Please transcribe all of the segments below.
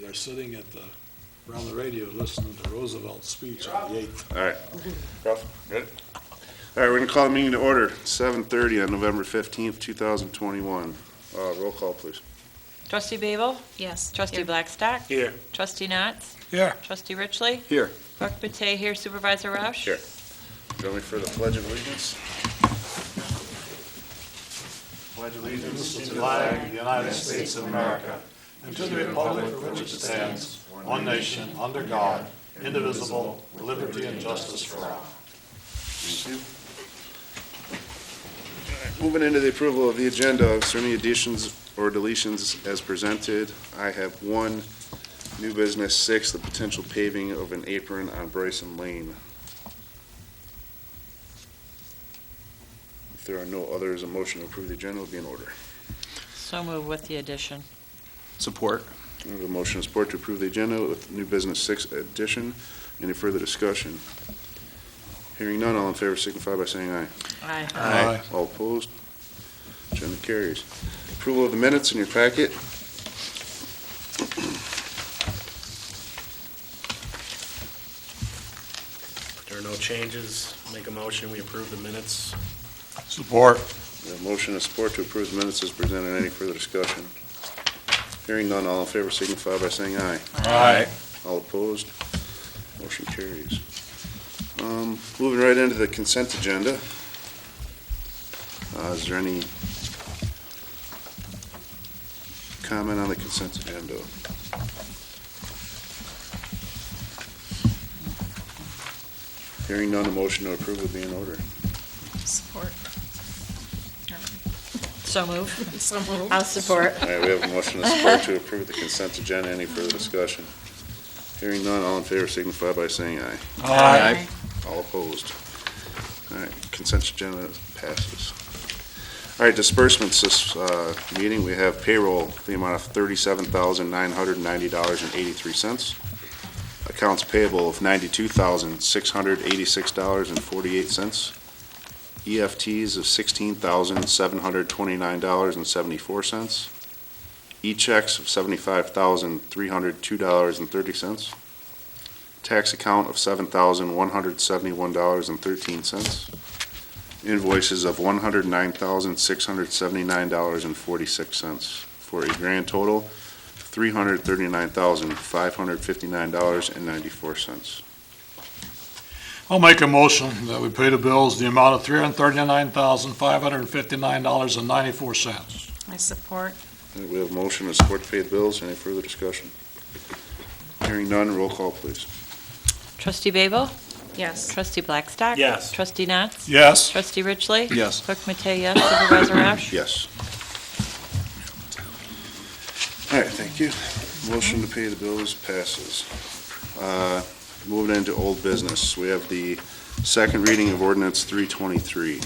they're sitting around the radio listening to Roosevelt's speech on the 8th. All right. Ralph, ready? All right, we're going to call the meeting to order, 7:30 on November 15th, 2021. Roll call, please. Trustee Babel? Yes. Trustee Blackstock? Here. Trustee Knotts? Here. Trustee Richley? Here. Clerk Matei here, Supervisor Roush? Here. Join me for the Pledge of Allegiance. Pledge allegiance to the flag of the United States of America and to the republic for which it stands, one nation, under God, indivisible, with liberty and justice for all. Thank you. Moving into the approval of the agenda, is there any additions or deletions as presented? I have one, new business 6, the potential paving of an apron on Bryson Lane. If there are no others, a motion to approve the agenda will be in order. So move with the addition. Support. We have a motion and support to approve the agenda with new business 6 addition. Any further discussion? Hearing none, all in favor signify by saying aye. Aye. Aye. All opposed? Agenda carries. Approval of the minutes in your packet. If there are no changes, make a motion, we approve the minutes. Support. We have a motion and support to approve the minutes as presented. Any further discussion? Hearing none, all in favor signify by saying aye. Aye. All opposed? Motion carries. Moving right into the consent agenda. Is there any comment on the consent agenda? Hearing none, a motion to approve will be in order. Support. So move. So moved. I'll support. All right, we have a motion and support to approve the consent agenda. Any further discussion? Hearing none, all in favor signify by saying aye. Aye. All opposed. All right, consent agenda passes. All right, disbursements this meeting, we have payroll, the amount of $37,990.83. Accounts payable of $92,686.48. EFTs of $16,729.74. E-checks of $75,302.30. Tax account of $7,171.13. Invoices of $109,679.46 for a grand total of $339,559.94. I'll make a motion that we pay the bills the amount of $339,559.94. I support. We have a motion and support to pay the bills. Any further discussion? Hearing none, roll call, please. Trustee Babel? Yes. Trustee Blackstock? Yes. Trustee Knotts? Yes. Trustee Richley? Yes. Clerk Matei, yes. Supervisor Roush? Yes. All right, thank you. Motion to pay the bills passes. Moving into old business, we have the second reading of Ordinance 323.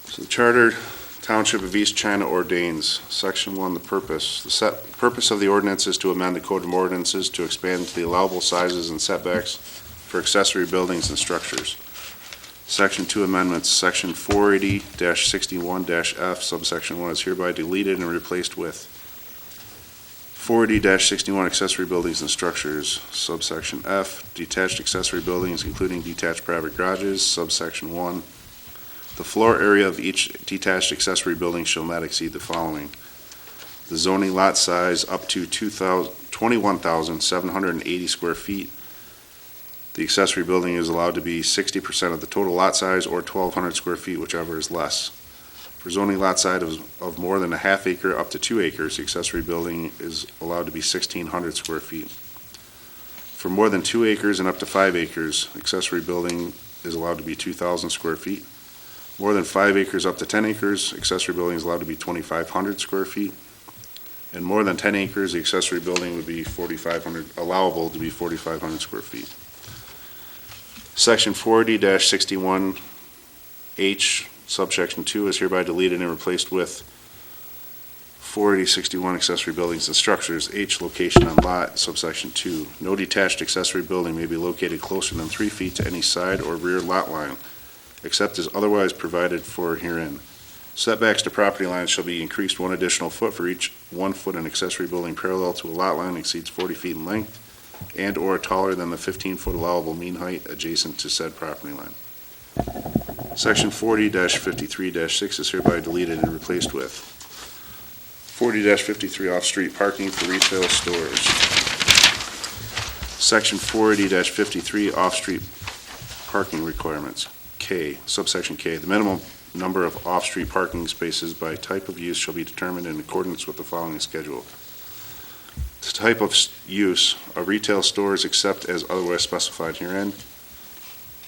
So the Charter Township of East China ordains, Section 1, the purpose. The purpose of the ordinance is to amend the Code of Ordinances to expand the allowable sizes and setbacks for accessory buildings and structures. Section 2 amendments, Section 480-61-F, subsection 1 is hereby deleted and replaced with 480-61 accessory buildings and structures, subsection F, detached accessory buildings including detached private garages, subsection 1. The floor area of each detached accessory building shall not exceed the following. The zoning lot size up to 21,780 square feet. The accessory building is allowed to be 60% of the total lot size or 1,200 square feet, whichever is less. For zoning lot size of more than a half acre up to 2 acres, the accessory building is allowed to be 1,600 square feet. For more than 2 acres and up to 5 acres, accessory building is allowed to be 2,000 square feet. More than 5 acres up to 10 acres, accessory building is allowed to be 2,500 square feet. And more than 10 acres, the accessory building would be 4,500, allowable to be 4,500 square feet. Section 480-61H, subsection 2 is hereby deleted and replaced with 480-61 accessory buildings and structures, H, location on lot, subsection 2. No detached accessory building may be located closer than 3 feet to any side or rear lot line, except as otherwise provided for herein. Setbacks to property lines shall be increased 1 additional foot for each 1 foot an accessory building parallel to a lot line exceeds 40 feet in length and/or taller than the 15-foot allowable mean height adjacent to said property line. Section 40-53-6 is hereby deleted and replaced with 40-53 off-street parking for retail stores. Section 480-53 off-street parking requirements. K, subsection K, the minimum number of off-street parking spaces by type of use shall be determined in accordance with the following schedule. The type of use of retail stores except as otherwise specified herein.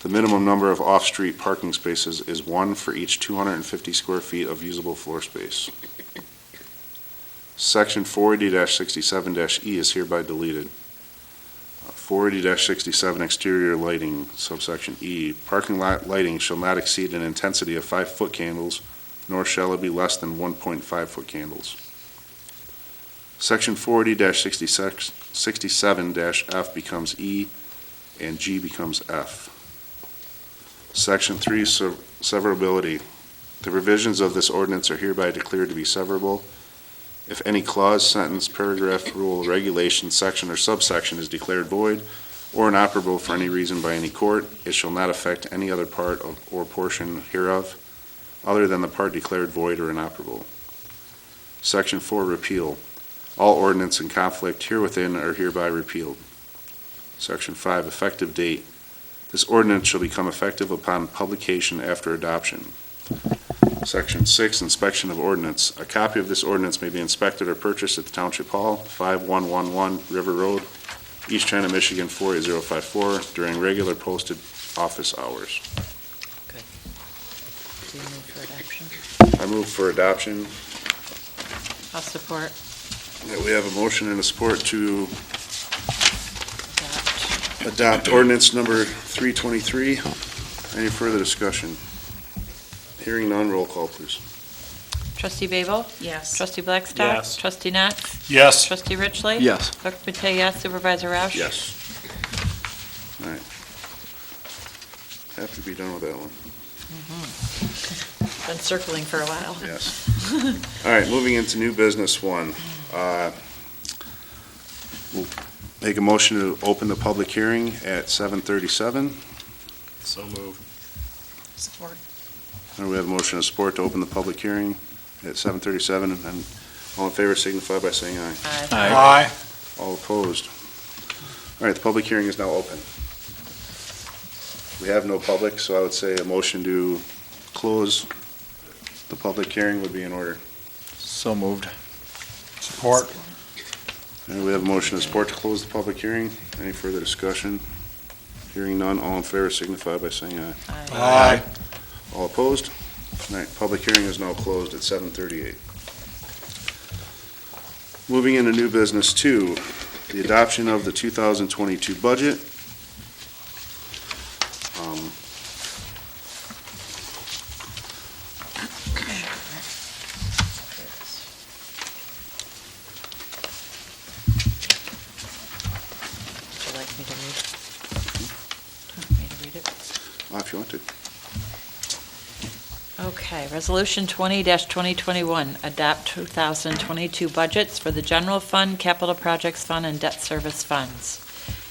The minimum number of off-street parking spaces is 1 for each 250 square feet of usable floor space. Section 480-67-E is hereby deleted. 480-67 exterior lighting, subsection E. Parking lot lighting shall not exceed an intensity of 5-foot candles, nor shall it be less than 1.5-foot candles. Section 480-67-F becomes E, and G becomes F. Section 3, severability. The provisions of this ordinance are hereby declared to be severable. If any clause, sentence, paragraph, rule, regulation, section, or subsection is declared void or inoperable for any reason by any court, it shall not affect any other part of, or portion hereof, other than the part declared void or inoperable. Section 4, repeal. All ordinance in conflict herewithin are hereby repealed. Section 5, effective date. This ordinance shall become effective upon publication after adoption. Section 6, inspection of ordinance. A copy of this ordinance may be inspected or purchased at the Township Hall, 5111 River Road, East China, Michigan 48054, during regular posted office hours. Do you move for adoption? I move for adoption. I'll support. We have a motion and a support to Adopt. adopt ordinance number 323. Any further discussion? Hearing none, roll call, please. Trustee Babel? Yes. Trustee Blackstock? Yes. Trustee Netz? Yes. Trustee Richley? Yes. Clerk Matei, yes. Supervisor Roush? Yes. All right. Have to be done with that one. Been circling for a while. Yes. All right, moving into new business 1. We'll make a motion to open the public hearing at 7:37. So moved. Support. And we have a motion of support to open the public hearing at 7:37, and all in favor signify by saying aye. Aye. Aye. All opposed. All right, the public hearing is now open. We have no public, so I would say a motion to close the public hearing would be in order. So moved. Support. And we have a motion of support to close the public hearing. Any further discussion? Hearing none, all in favor signify by saying aye. Aye. All opposed? All right, public hearing is now closed at 7:38. Moving into new business 2, the adoption of the 2022 budget. Would you like me to read? Want me to read it? If you want to. Okay, Resolution 20-2021, adopt 2022 budgets for the General Fund, Capital Projects Fund, and Debt Service Funds.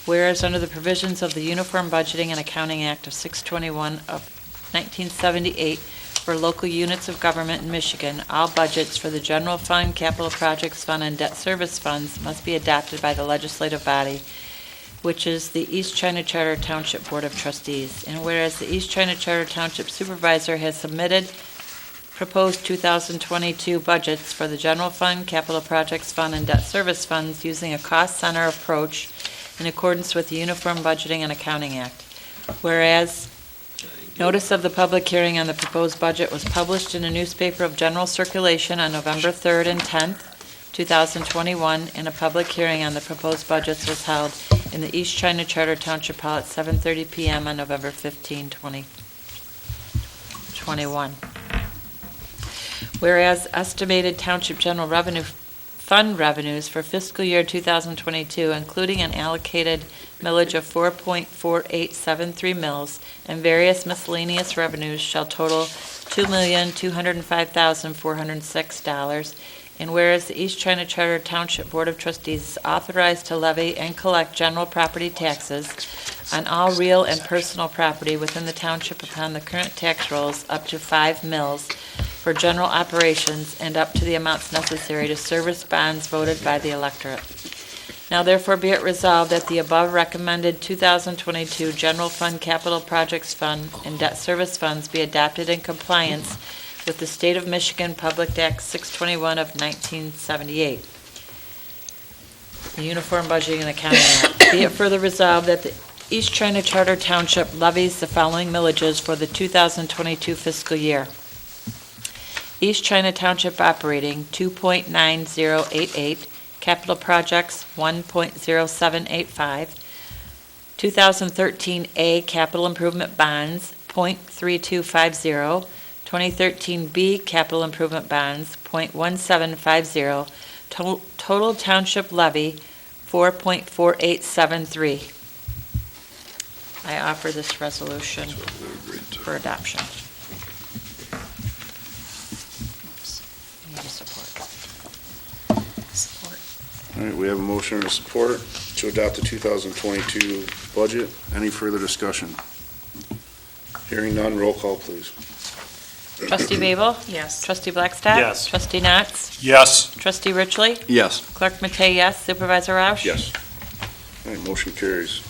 Whereas under the provisions of the Uniform Budgeting and Accounting Act of 621 of 1978 for local units of government in Michigan, all budgets for the General Fund, Capital Projects Fund, and Debt Service Funds must be adopted by the legislative body, which is the East China Township Board of Trustees. And whereas the East China Township Supervisor has submitted proposed 2022 budgets for the General Fund, Capital Projects Fund, and Debt Service Funds using a cost center approach in accordance with the Uniform Budgeting and Accounting Act. Whereas notice of the public hearing on the proposed budget was published in a newspaper of general circulation on November 3rd and 10th, 2021, and a public hearing on the proposed budgets was held in the East China Township Hall at 7:30 p.m. on November 15, 2021. Whereas estimated Township General Revenue Fund revenues for fiscal year 2022, including an allocated millage of 4.4873 mills and various miscellaneous revenues, shall total $2,205,406. And whereas the East China Township Board of Trustees is authorized to levy and collect general property taxes on all real and personal property within the township upon the current tax rolls up to 5 mills for general operations and up to the amounts necessary to service bonds voted by the electorate. Now therefore be it resolved that the above recommended 2022 General Fund Capital Projects Fund and Debt Service Funds be adopted in compliance with the State of Michigan Public Act 621 of 1978, the Uniform Budgeting and Accounting Act. Be it further resolved that the East China Charter Township levies the following millages for the 2022 fiscal year. East China Township Operating, 2.9088, Capital Projects, 1.0785, 2013A Capital Improvement Bonds, 0.3250, 2013B Capital Improvement Bonds, 0.1750, total township levy, 4.4873. I offer this resolution for adoption. Need a support. Support. All right, we have a motion and a support to adopt the 2022 budget. Any further discussion? Hearing none, roll call, please. Trustee Babel? Yes. Trustee Blackstock? Yes. Trustee Natz? Yes. Trustee Richley? Yes. Clerk Matei, yes. Supervisor Roush? Yes. All right, motion carries.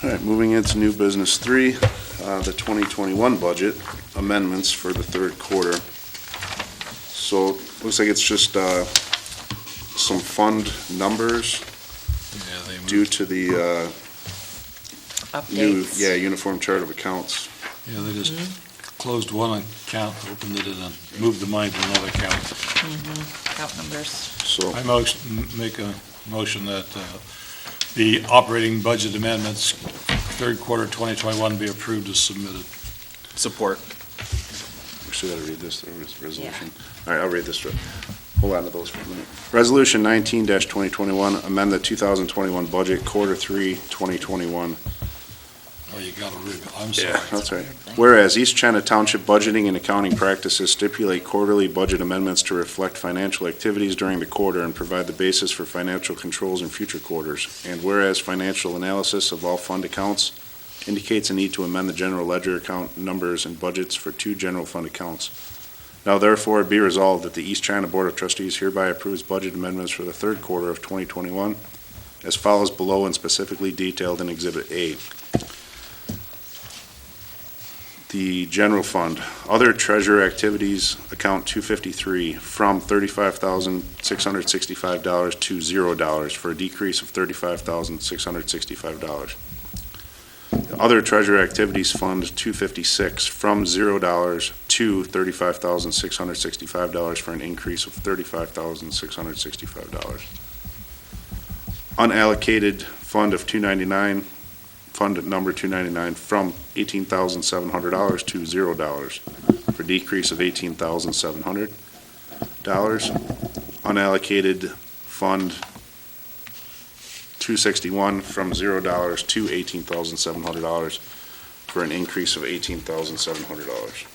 All right, moving into new business 3, the 2021 budget amendments for the third quarter. So, looks like it's just some fund numbers Yeah, they due moved, to the new, Updates. uniform chart of accounts. yeah, they just closed one account, opened it, and then moved the money to another account. Account numbers. So, I make a motion that the operating budget amendments, third quarter 2021, be approved as submitted. Support. we should have read this resolution. All right, I'll read this. Hold on to those for a minute. Resolution 19-2021, amend the 2021 budget, quarter 3, 2021. Oh, you got to read it, I'm sorry. Yeah, that's right. Whereas East China Township budgeting and accounting practices stipulate quarterly budget amendments to reflect financial activities during the quarter and provide the basis for financial controls in future quarters. And whereas financial analysis of all fund accounts indicates a need to amend the general ledger account numbers and budgets for 2 general fund accounts. Now therefore be resolved that the East China Board of Trustees hereby approves budget amendments for the third quarter of 2021 as follows below and specifically detailed in Exhibit A. The general fund, other treasurer activities, account 253, from $35,665 to $0 for a decrease of $35,665. Other treasurer activities fund 256, from $0 to $35,665 for an increase of $35,665. Unallocated fund of 299, fund number 299, from $18,700 to $0 for decrease of $18,700. Unallocated fund 261, from $0 to $18,700 for an increase of $18,700.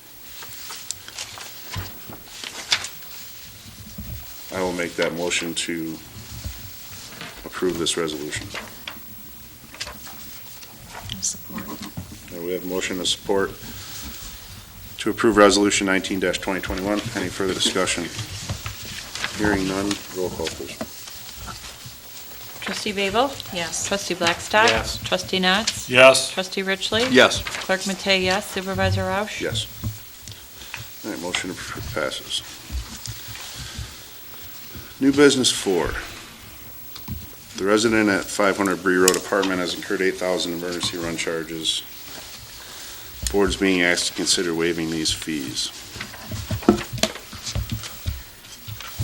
I will make that motion to approve this resolution. Support. We have a motion to support to approve Resolution 19-2021. Any further discussion? Hearing none, roll call, please. Trustee Babel? Yes. Trustee Blackstock? Yes. Trustee Natz? Yes. Trustee Richley? Yes. Clerk Matei, yes. Supervisor Roush? Yes. All right, motion passes. New business 4. The resident at 500 Bree Road apartment has incurred $8,000 emergency run charges. Board is being asked to consider waiving these fees.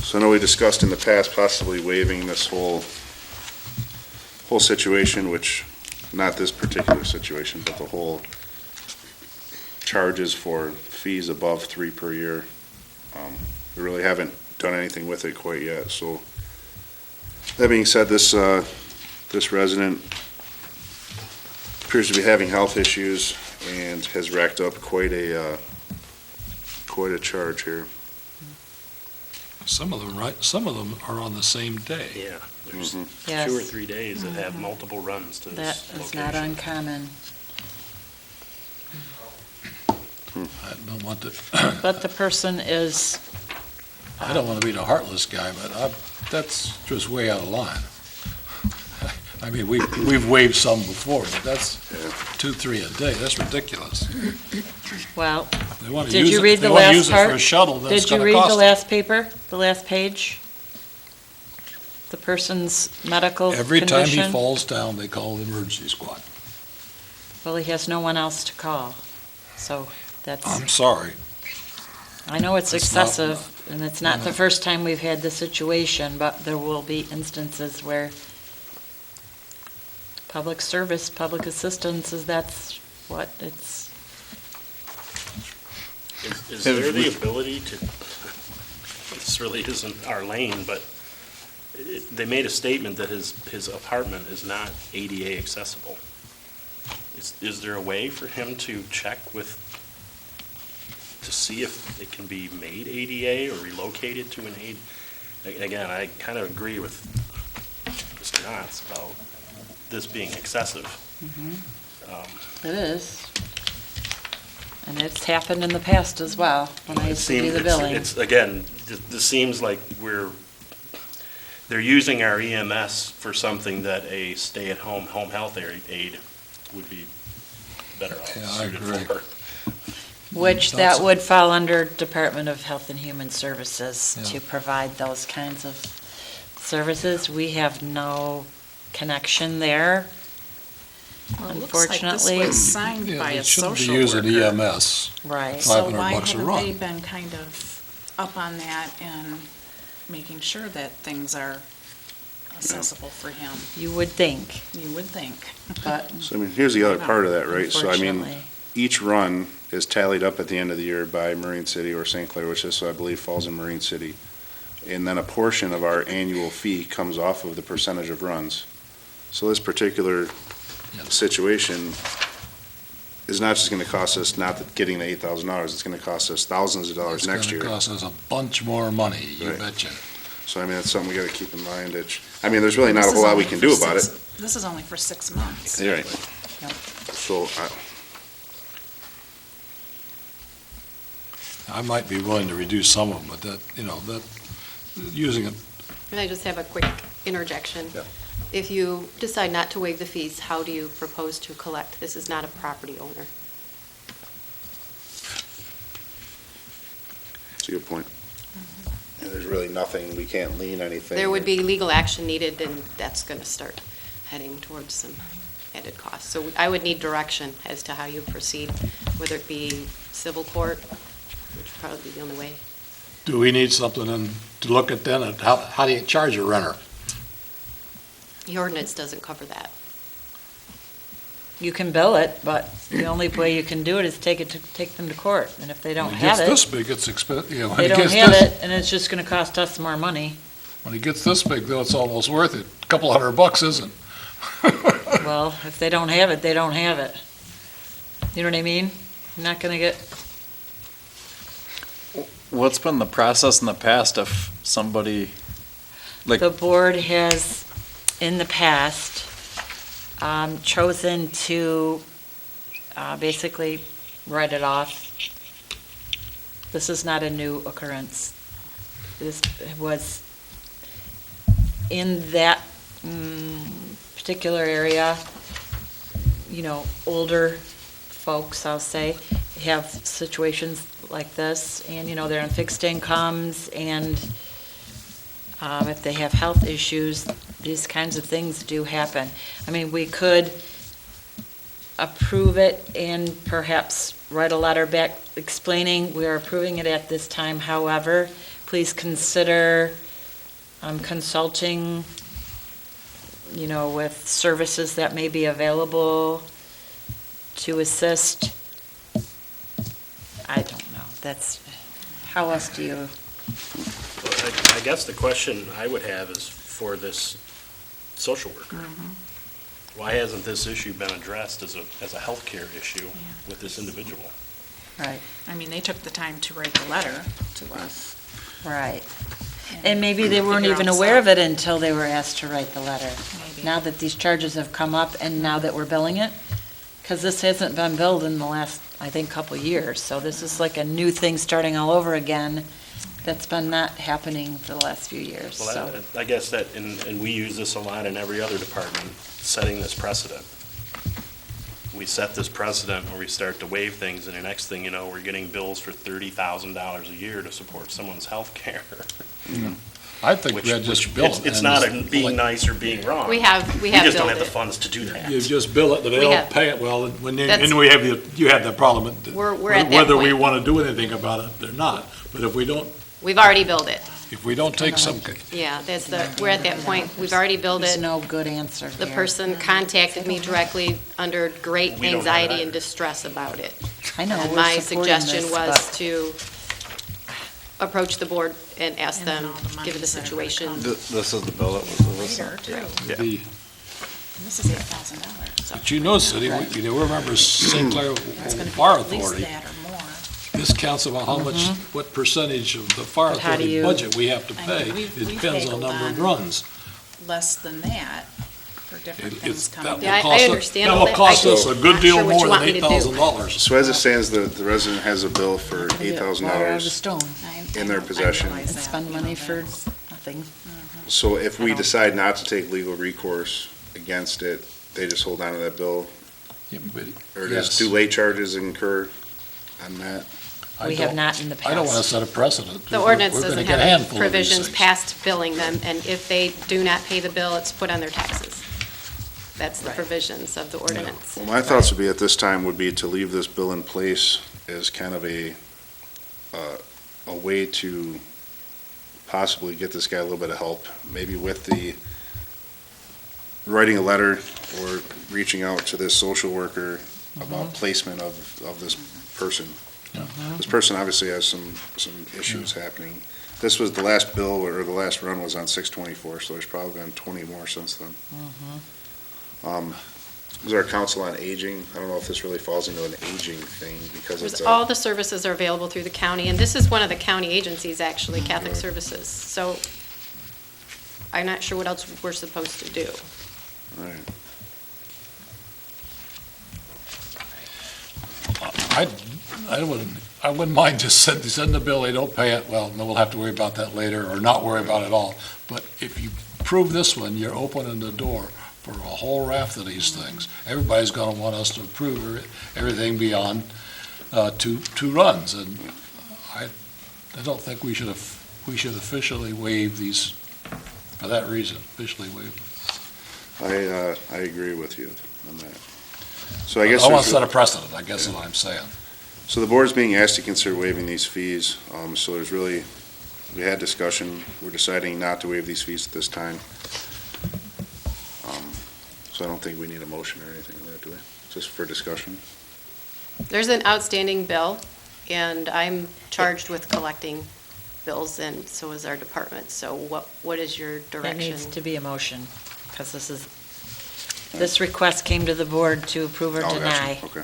So I know we discussed in the past possibly waiving this whole situation, which, not this particular situation, but the whole charges for fees above 3 per year. We really haven't done anything with it quite yet, so that being said, this resident appears to be having health issues and has racked up quite a charge here. Some of them, right, some of them are on the same day. Yeah, there's Yes. 2 or 3 days that have multiple runs to That this is not location. uncommon. I don't want to, But the person is, I don't want to be the heartless guy, but that's just way out of line. I mean, we've waived some before, but that's 2, 3 a day, that's ridiculous. well, If they want to Did use you it, read if they the want to last use it part? for a shuttle, then it's did you going to read the cost them. last paper, the last page? The person's medical Every time he condition? falls down, they call the emergency squad. Well, he has no one else to call, so that's, I'm sorry. I know it's It's not- excessive, and it's not the first time we've had this situation, but there will be instances where public service, public assistance that's what it's, Is there the ability to, this really isn't our lane, but they made a statement that his apartment is not ADA accessible. Is there a way for him to check to see if it can be made ADA or relocated to an ADA? Again, I kind of agree with Mr. Knotts about this being excessive. it is. And it's happened in the past as well, when I used to do the billing. It's, again, this seems like they're using our EMS for something that a stay-at-home home health aide would be better off Yeah, I suited agree. for. Which That's- that would fall under Department of Health and Human Services Yeah. to provide those kinds of services. We have no connection there. Well, it looks like this Unfortunately- was signed Yeah, by they a shouldn't be social using worker. EMS. Right. So 500 why bucks a haven't run. they been kind of up on that and making sure that things are accessible for him? You would think, You would think. but So, I mean, here's the other part of that, right? So, I mean, unfortunately. each run is tallied up at the end of the year by Marine City or St. Clair, which is, I believe, falls in Marine City. And then a portion of our annual fee comes off of the percentage of runs. So this particular situation is not just going to cost us not getting the $8,000, it's going to cost us thousands of dollars next year. It's going to cost us a bunch more money, you Right. betcha. So, I mean, that's something we got to keep in mind. I mean, there's really not a whole lot we can do about it. This is only for 6 months. You're right. Yep. So, I might be willing to reduce some of them, but that, using it, Can I just have a quick interjection? Yeah. If you decide not to waive the fees, how do you propose to collect? This is not a property owner. that's a good point. And there's really nothing, we can't lien anything. There would be legal action needed, and that's going to start heading towards some added costs. So I would need direction as to how you proceed, whether it be civil court, which would probably be the only way. do we need something to look at then, and how do you charge a renter? The ordinance doesn't cover that. You can bill it, but the only way you can do it is take them to court. And if they don't When have it gets this it, big, it's expensive, when they it don't gets have this, it, and it's just gonna cost us more money. when it gets this big, though, it's almost worth it. A couple $100 isn't. Well, if they don't have it, they don't have it. You know what I mean? You're not gonna get, What's been the process in the past if somebody, like, the board has, in the past, chosen to basically write it off. This is not a new occurrence. This was in that particular area, older folks, I'll say, have situations like this, and, they're on fixed incomes, and if they have health issues, these kinds of things do happen. I mean, we could approve it and perhaps write a letter back explaining we are approving it at this time. However, please consider consulting, with services that may be available to assist. I don't know. How else do you? Well, I guess the question I would have is for this social worker. Why hasn't this issue been addressed as a healthcare issue with this individual? Right, I mean, they took the time to write the letter to us. right. And maybe they weren't figure even out aware of stuff. it until they were asked to write the letter. Maybe. Now that these charges have come up and now that we're billing it, because this hasn't been billed in the last, I think, couple years. So this is like a new thing starting all over again that's been not happening for the last few years, Well, so. I guess that, and we use this a lot in every other department, setting this precedent. We set this precedent where we start to waive things, and the next thing you know, we're getting bills for $30,000 a year to support someone's health care. I think we had just bill it. It's and not just being like- nice or being wrong. We have We just don't billed have the it. funds to do that. You just bill it, but they We don't have. pay it, well, when they, That's- and we have you have that problem. We're at that Whether we point. want to do anything about it or not, but if we don't We've already billed it. take some, Yeah, we're at that point. We've already billed There's it. no good answer The here. person contacted me directly under great We don't have anxiety that. and distress about it. I know, And we're my supporting suggestion this, was but- to approach the board and ask And then them, all the given the monies that are gonna situation. come. This is the bill that was released. Later, too. the, This is $8,000. but you know, City, we remember St. Clair It's gonna be Fire at least Authority. that or more. This counts about how much, what percentage of the fire But how do authority you- budget we have to I pay. mean, we've It depends paid on a the number of lot. runs. Less than that for different It- things it's- coming. that will Yeah, I cost us- understand That all will that. cost I- us a good Not deal sure what more you want than me to do. $8,000. So as it stands, the resident has a bill for Water out of the $8,000. stone in their possession. and spend money for nothing. So if I we don't- decide not to take legal recourse against it, they just hold on to that bill? Yeah, but- Or yes. does do late charges incur on that? I We have don't- not in the past. I don't want to set a precedent. The ordinance We're gonna doesn't get a have handful any of these provisions things. past billing them, and if they do not pay the bill, it's put on their taxes. That's the provisions of the ordinance. Well, my thoughts would be at this time would be to leave this bill in place as kind of a way to possibly get this guy a little bit of help, maybe with the writing a letter or reaching out to this social worker about placement of this person. This person obviously has some issues happening. This was the last bill, or the last run was on 6/24, so there's probably been 20 more since then. Is our council on aging? I don't know if this really falls into an aging thing because it's All the services are available through the county, and this is one of the county agencies, actually, Catholic Services. So I'm not sure what else we're supposed to do. Right. I wouldn't mind just send the bill, they don't pay it, well, no, we'll have to worry about that later, or not worry about it at all. But if you approve this one, you're opening the door for a whole raft of these things. Everybody's gonna want us to approve everything beyond two runs, and I don't think we should officially waive these, for that reason, officially waive them. I agree with you on that. So I guess, I want to there's- set a precedent, I guess is what I'm saying. so the board's being asked to consider waiving these fees. So there's really, we had discussion, we're deciding not to waive these fees at this time. So I don't think we need a motion or anything on that, do we? Just for discussion? There's an outstanding bill, and I'm charged with collecting bills, and so is our department. So what is your It direction? needs to be a motion, because this request came to the board to approve or Oh, gotcha. deny. Okay.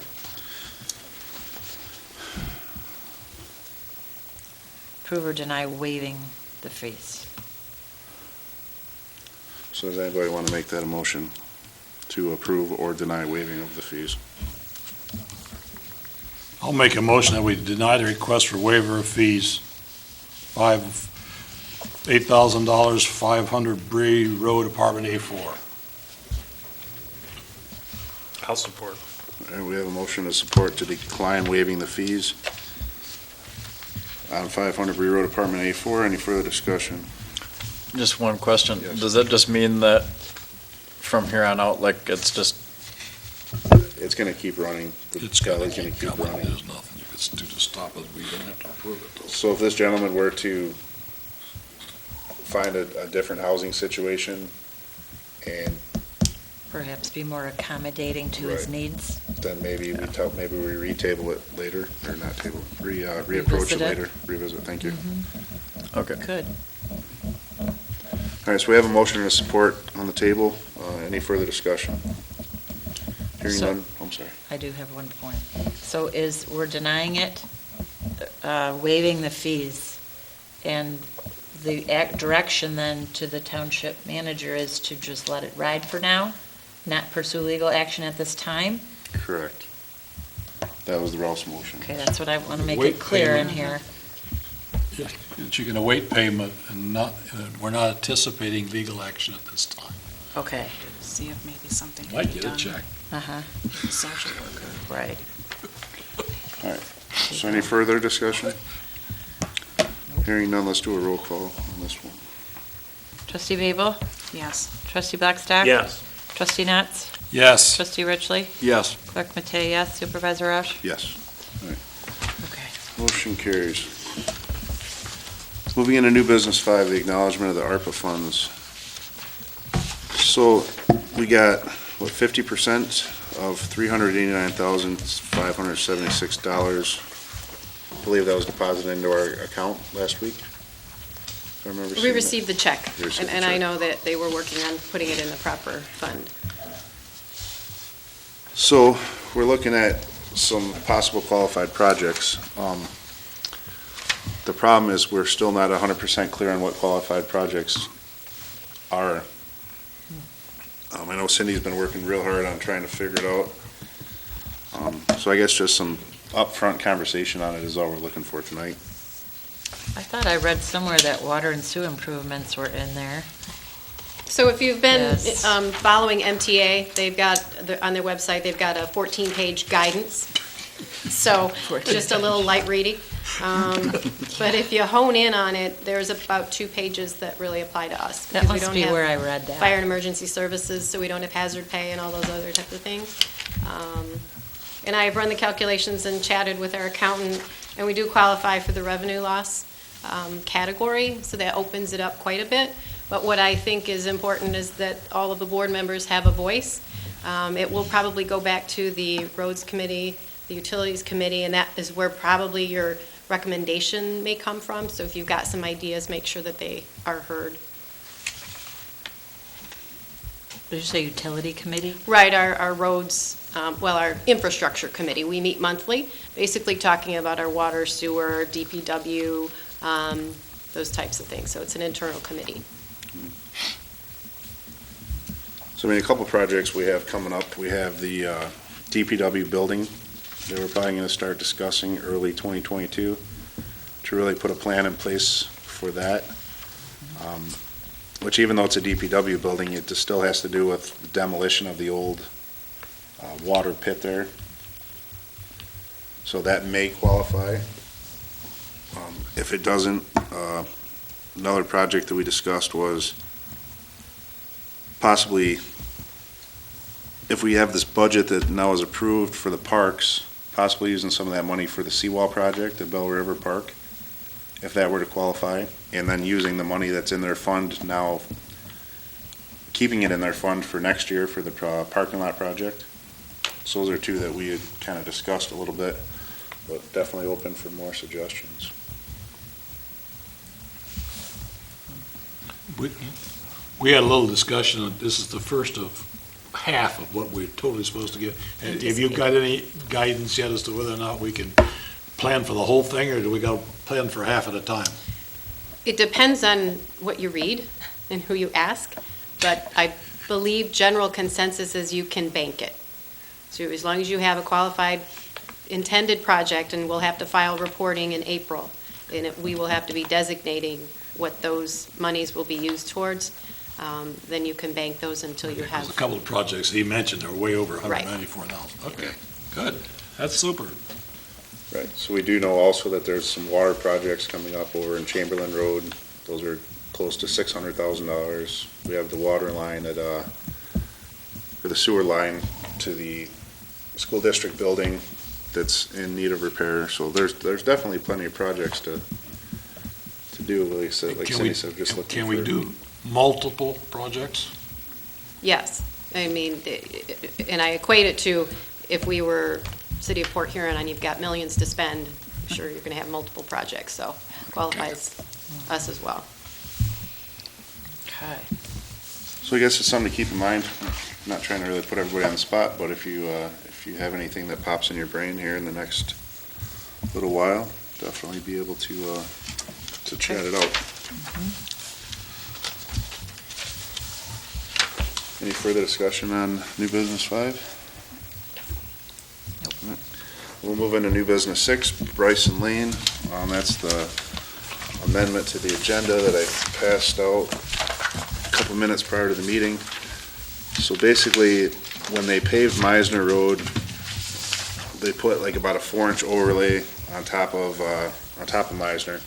Approve or deny waiving the fees. So does anybody want to make that a motion to approve or deny waiving of the fees? I'll make a motion that we deny the request for waiver of fees. $8,000, 500 Bree Road, Apartment A4. I'll support. All right, we have a motion to support to decline waiving the fees on 500 Bree Road, Apartment A4. Any further discussion? Just one question. Yes. Does that just mean that from here on out, like, it's just, It's going to keep running. The It's got galley's going to keep coming. running. There's nothing you can do to stop it. We don't have to approve it, though. So if this gentleman were to find a different housing situation and Perhaps be more accommodating to his Right. needs. then maybe we retable it later, or not table, reapproach Revisit it it. later. Revisit, thank you. okay. Good. All right, so we have a motion and a support on the table. Any further discussion? Hearing So- none, I'm sorry. I do have one point. So we're denying it, waiving the fees, and the direction then to the township manager is to just let it ride for now, not pursue legal action at this time? Correct. That was the Rouse motion. Okay, that's what I want to make Wait it clear in payment. here. That you can await payment and not, we're not anticipating legal action at this time. Okay, See if maybe something can Might be get a done check. uh-huh, with the social worker. right. All right. So any further discussion? Hearing none, let's do a roll call on this one. Trustee Babel? Yes. Trustee Blackstock? Yes. Trustee Nuts? Yes. Trustee Richley? Yes. Clerk Matei, yes. Supervisor Roche? Yes. Okay. Motion carries. Moving into new business 5, the acknowledgement of the ARPA funds. So we got, 50% of $389,576. I believe that was deposited into our account last week. If I remember We seeing that. received the check, You received the and I check. know that they were working on putting it in the proper fund. So we're looking at some possible qualified projects. The problem is we're still not 100% clear on what qualified projects are. I know Cindy's been working real hard on trying to figure it out. So I guess just some upfront conversation on it is all we're looking for tonight. I thought I read somewhere that water and sewer improvements were in there. So if you've been Yes. following MTA, they've got, on their website, they've got a 14-page guidance. So just a little light reading. But if you hone in on it, there's about 2 pages that really apply to us. That because we must don't be have where I read that. Fire and emergency services, so we don't have hazard pay and all those other types of things. And I've run the calculations and chatted with our accountant, and we do qualify for the revenue loss category, so that opens it up quite a bit. But what I think is important is that all of the board members have a voice. It will probably go back to the roads committee, the utilities committee, and that is where probably your recommendation may come from. So if you've got some ideas, make sure that they are heard. Did you say utility committee? Right, our roads, our infrastructure committee, we meet monthly, basically talking about our water, sewer, DPW, those types of things. So it's an internal committee. So a couple projects we have coming up. We have the DPW Building that we're probably going to start discussing early 2022 to really put a plan in place for that. Which even though it's a DPW building, it just still has to do with demolition of the old water pit there. So that may qualify. If it doesn't, another project that we discussed was possibly, if we have this budget that now is approved for the parks, possibly using some of that money for the seawall project at Bell River Park, if that were to qualify, and then using the money that's in their fund now, keeping it in their fund for next year for the parking lot project. So those are 2 that we had kind of discussed a little bit, but definitely open for more suggestions. We had a little discussion, on this is the first of half of what we're totally supposed to get. And have you got any guidance yet as to whether or not we can plan for the whole thing, or do we got to plan for half at a time? It depends on what you read and who you ask, but I believe general consensus is you can bank it. So as long as you have a qualified intended project, and we'll have to file reporting in April, and we will have to be designating what those monies will be used towards, then you can bank those until you There's a have. couple of projects he mentioned, they're way over Right. 194,000. Okay, good. That's super. Right, so we do know also that there's some water projects coming up over in Chamberlain Road. Those are close to $600,000. We have the water line or the sewer line to the school district building that's in need of repair. So there's definitely plenty of projects to do, like Cindy said, just looking for. Can we do multiple projects? Yes, I mean, and I equate it to if we were City of Port Huron and you've got millions to spend, I'm sure you're going to have multiple projects, so qualifies us as well. Okay. So So I guess it's something to keep in mind. Not trying to really put everybody on the spot, but if you have anything that pops in your brain here in the next little while, definitely be able to chat it out. Any further discussion on new business 5? Nope. We'll move into new business 6, Bryson Lane. That's the amendment to the agenda that I passed out a couple minutes prior to the meeting. So basically, when they paved Meisner Road, they put like about a 4-inch overlay on top of Meisner.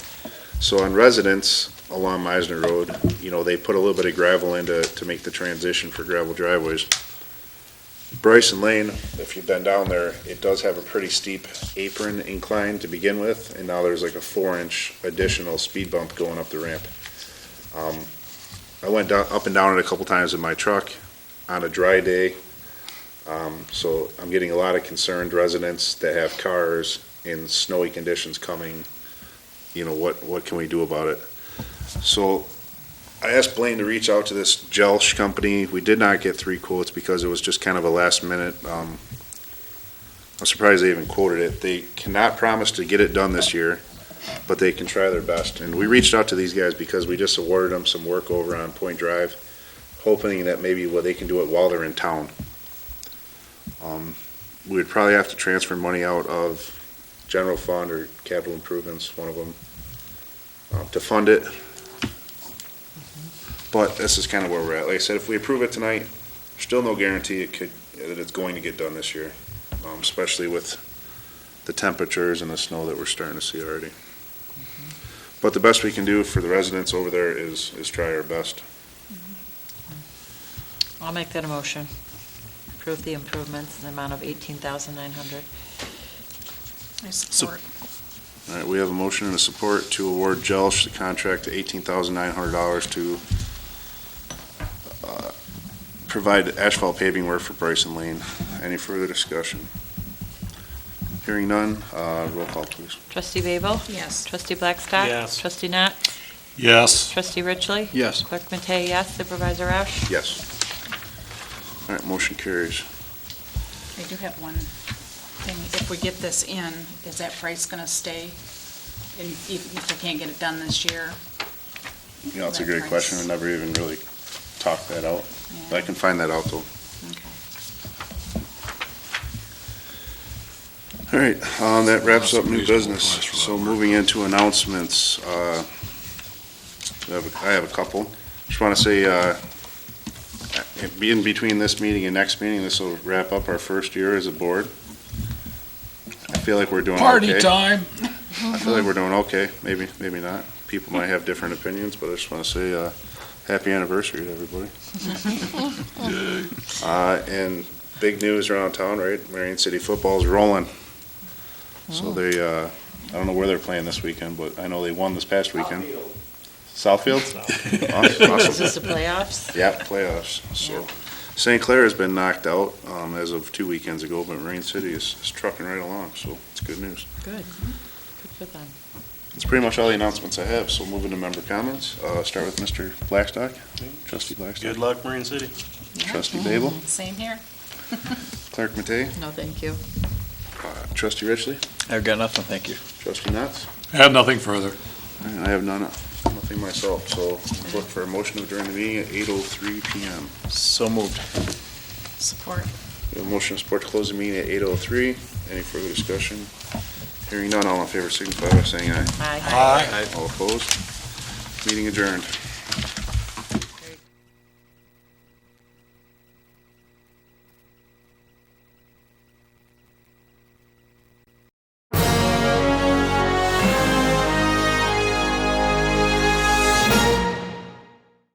So on residents along Meisner Road, they put a little bit of gravel in to make the transition for gravel driveways. Bryson Lane, if you've been down there, it does have a pretty steep apron incline to begin with, and now there's like a 4-inch additional speed bump going up the ramp. I went down, up and down it a couple times in my truck on a dry day, so I'm getting a lot of concerned residents that have cars in snowy conditions coming. What can we do about it? So I asked Blaine to reach out to this Jelsh company. We did not get 3 quotes because it was just kind of a last minute. I'm surprised they even quoted it. They cannot promise to get it done this year, but they can try their best. And we reached out to these guys because we just awarded them some work over on Point Drive, hoping that maybe they can do it while they're in town. We would probably have to transfer money out of general fund or capital improvements, one of them, to fund it. But this is kind of where we're at. Like I said, if we approve it tonight, still no guarantee that it's going to get done this year, especially with the temperatures and the snow that we're starting to see already. But the best we can do for the residents over there is try our best. I'll make that a motion. Approve the improvements in the amount of $18,900. I support. All right, we have a motion and a support to award Jelsh the contract to $18,900 to provide asphalt paving work for Bryson Lane. Any further discussion? Hearing none, roll call, please. Trustee Babel? Yes. Trustee Blackstock? Yes. Trustee Nat? Yes. Trustee Richley? Yes. Clerk Matei, yes. Supervisor Roush? Yes. All right, motion carries. I do have one thing. If we get this in, is that price going to stay? And if we can't get it done this year? It's a That great price. question. We never even really talked that out. Yeah. I can find that out, though. Okay. All right, that wraps up new That's a reasonable business. price for So that. moving into announcements, I have a couple. Just want to say, in between this meeting and next meeting, this will wrap up our first year as a board. I feel like we're doing okay. Party time. I feel like we're doing okay. Maybe not. People might have different opinions, but I just want to say, happy anniversary to everybody. And big news around town, right? Marion City football's rolling. So they, I don't know where they're playing this weekend, but I know they won this past weekend. Southfield? Is Awesome. this the playoffs? Yeah, playoffs. So St. Clair has been knocked out as of 2 weekends ago, but Marion City is trucking right along, so it's good news. Good. Good for them. That's pretty much all the announcements I have, so moving to member comments. Start with Mr. Blackstock. Trustee Blackstock. Good luck, Marine City. Yeah. Trustee Babel. Same here. Clerk Matei. No, thank you. Trustee Richley. I've got nothing, thank you. Trustee Nuts. I have nothing further. I have nothing myself, so look for a motion to adjourn the meeting at 8:03 PM. So moved. Support. We have a motion to support to close the meeting at 8:03. Any further discussion? Hearing none, all in favor signify by saying aye. Aye. All opposed? Meeting adjourned.